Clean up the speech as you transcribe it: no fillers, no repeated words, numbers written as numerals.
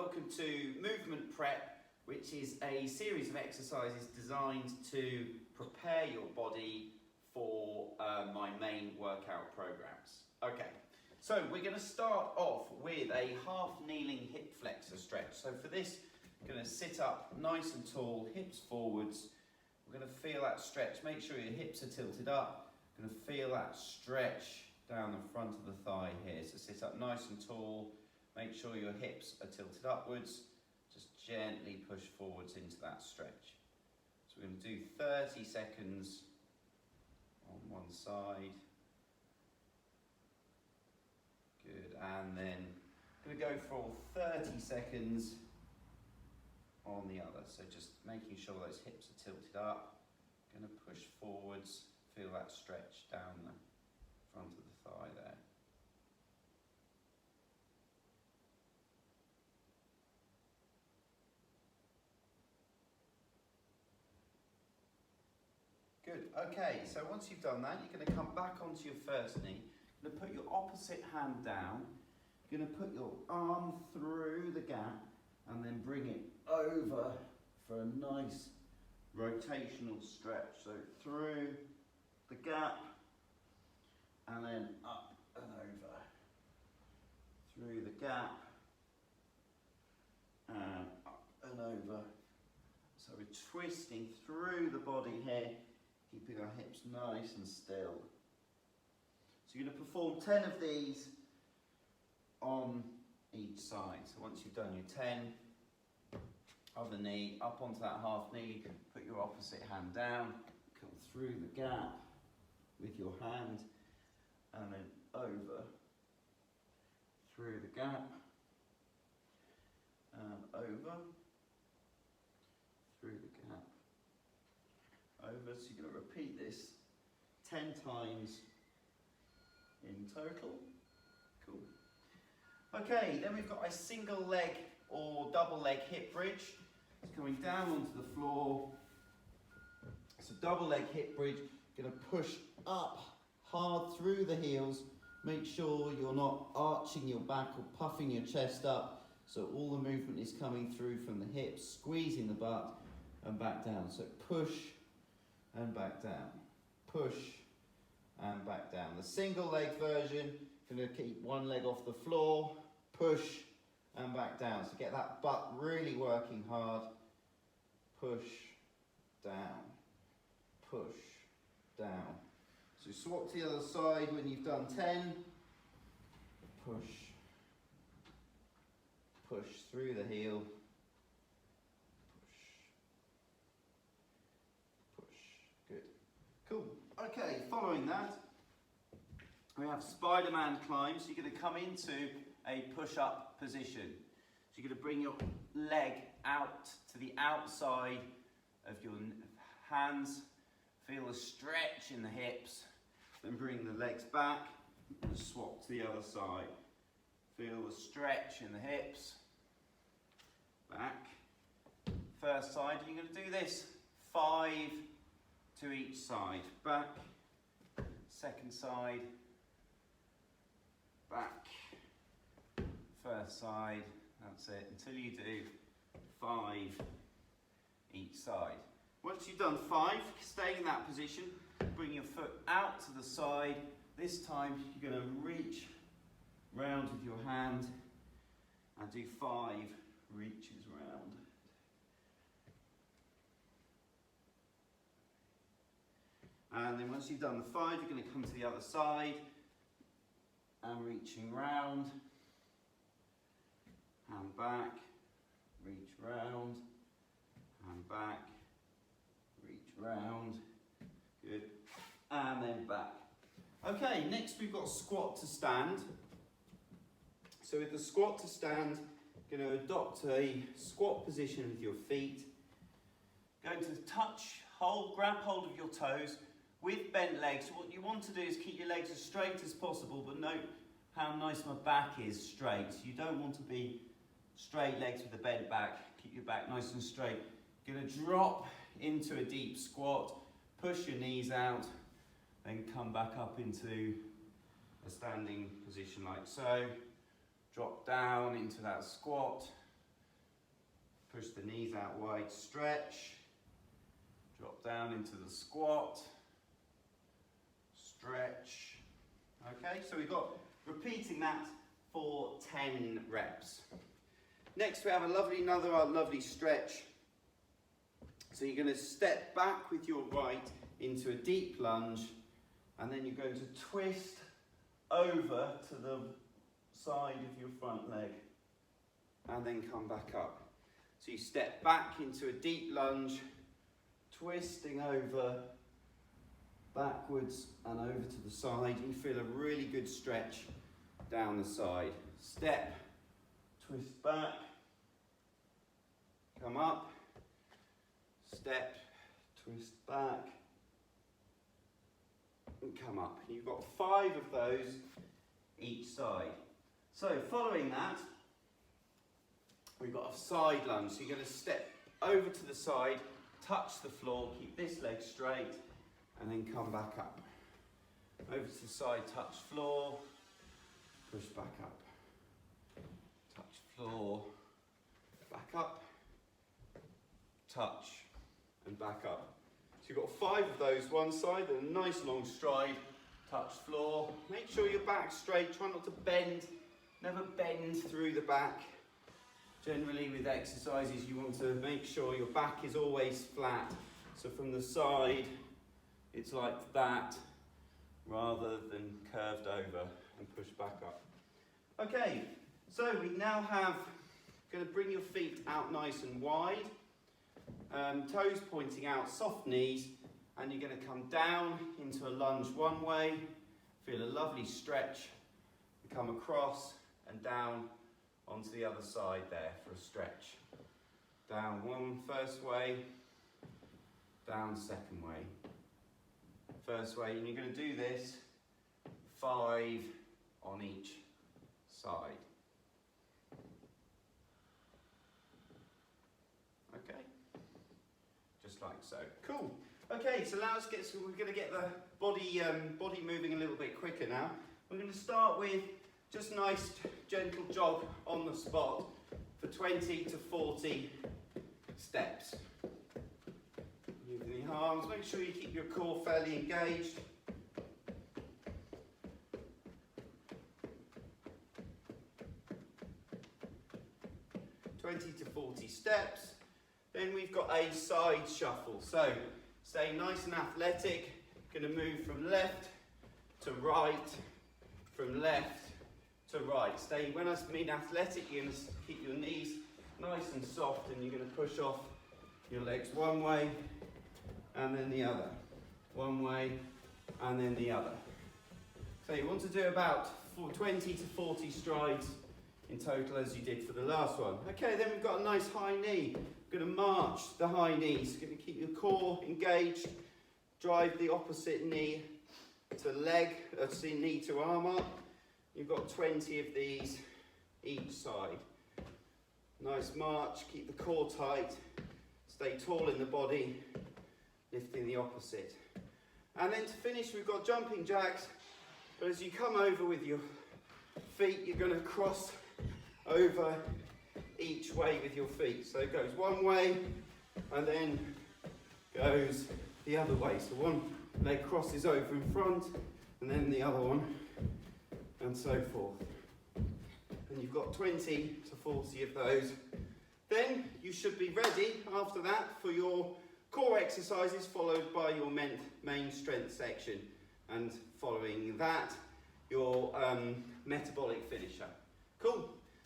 welcome to Movement Prep, which is a series of exercises designed to prepare your body for my main workout programs. Okay, so we're going to start off with a half kneeling hip flexor stretch. So for this, I'm going to sit up nice and tall, hips forwards. We're going to feel that stretch. Make sure your hips are tilted up. We're going to feel that stretch down the front of the thigh here. So sit up nice and tall. Make sure your hips are tilted upwards. Just gently push forwards into that stretch. So we're going to do 30 seconds on one side. Good, and then I'm going to go for 30 seconds on the other. So just making sure those hips are tilted up. Going to push forwards, feel that stretch down the front of the thigh there. Good, okay, so once you've done that, you're going to come back onto your first knee. You're going to put your opposite hand down. You're going to put your arm through the gap and then bring it over for a nice rotational stretch. So through the gap and then up and over. Through the gap and up and over. So we're twisting through the body here, keeping our hips nice and still. So you're going to perform 10 of these on each side. So once you've done your 10, other knee, up onto that half knee, put your opposite hand down, come through the gap with your hand, and then over, through the gap, and over, through the gap, over. So you're going to repeat this 10 times in total. Cool. Okay, then we've got a single leg or double leg hip bridge. It's coming down onto the floor. It's a double leg hip bridge. Going to push up hard through the heels. Make sure you're not arching your back or puffing your chest up, so all the movement is coming through from the hips, squeezing the butt and back down. So push and back down, push and back down. The single leg version, going to keep one leg off the floor, push and back down. So get that butt really working hard. Push, down, push, down. So swap to the other side when you've done 10. Push, push through the heel. Push, push. Good. Cool. Okay, following that, we have Spider-Man climb. So you're going to come into a push-up position. So you're going to bring your leg out to the outside of your hands. Feel a stretch in the hips. Then bring the legs back and swap to the other side. Feel the stretch in the hips. Back. First side, you're going to do this 5 to each side. Back. Second side. Back. First side. That's it. Until you do 5 each side. Once you've done 5, stay in that position. Bring your foot out to the side. This time you're going to reach round with your hand and do 5 reaches round. And then once you've done the 5, you're going to come to the other side and reaching round, hand back, reach round, hand back, reach round, good, and then back. Okay, next we've got squat to stand. So with the squat to stand, you're going to adopt a squat position with your feet. Going to touch, grab hold of your toes with bent legs. So what you want to do is keep your legs as straight as possible, but note how nice my back is straight. So you don't want to be straight legs with a bent back. Keep your back nice and straight. You're going to drop into a deep squat, push your knees out, then come back up into a standing position like so. Drop down into that squat, Push the knees out wide, stretch. Drop down into the squat. Stretch. Okay, so we've got repeating that for 10 reps. Next we have another lovely stretch. So you're going to step back with your right into a deep lunge, and then you're going to twist over to the side of your front leg and then come back up. So you step back into a deep lunge, twisting over backwards and over to the side. You feel a really good stretch down the side. Step, twist back, come up, step, twist back, and come up. You've got 5 of those each side. So following that, we've got a side lunge. So you're going to step over to the side, touch the floor, keep this leg straight, and then come back up. Over to the side, touch floor, push back up. Touch floor, back up, touch, and back up. So you've got 5 of those one side, and a nice long stride, touch floor. Make sure your back's straight, try not to bend, never bend through the back. Generally with exercises you want to make sure your back is always flat. So from the side it's like that rather than curved over, and push back up. Okay, so we now have, going to bring your feet out nice and wide, toes pointing out, soft knees, and you're going to come down into a lunge one way, feel a lovely stretch, come across and down onto the other side there for a stretch. Down one first way, down second way. First way, and you're going to do this 5 on each side. Okay, just like so. Cool. Okay, so now we're going to get the body moving a little bit quicker now. We're going to start with just a nice gentle jog on the spot for 20 to 40 steps. Using the arms, make sure you keep your core fairly engaged. To 40 steps. Then we've got a side shuffle. So stay nice and athletic. Going to move from left to right, from left to right. Stay, when I mean athletic, you're going to keep your knees nice and soft, and you're going to push off your legs one way and then the other. One way and then the other. So you want to do about 20 to 40 strides in total as you did for the last one. Okay, then we've got a nice high knee. We're going to march the high knees. Going to keep your core engaged. Drive the opposite knee to leg, knee to arm up. You've got 20 of these each side. Nice march, keep the core tight. Stay tall in the body, lifting the opposite. And then to finish, we've got jumping jacks. But as you come over with your feet, you're going to cross over each way with your feet. So it goes one way and then goes the other way. So one leg crosses over in front and then the other one, and so forth. And you've got 20 to 40 of those. Then you should be ready after that for your core exercises, followed by your main strength section, and following that your metabolic finisher. Cool.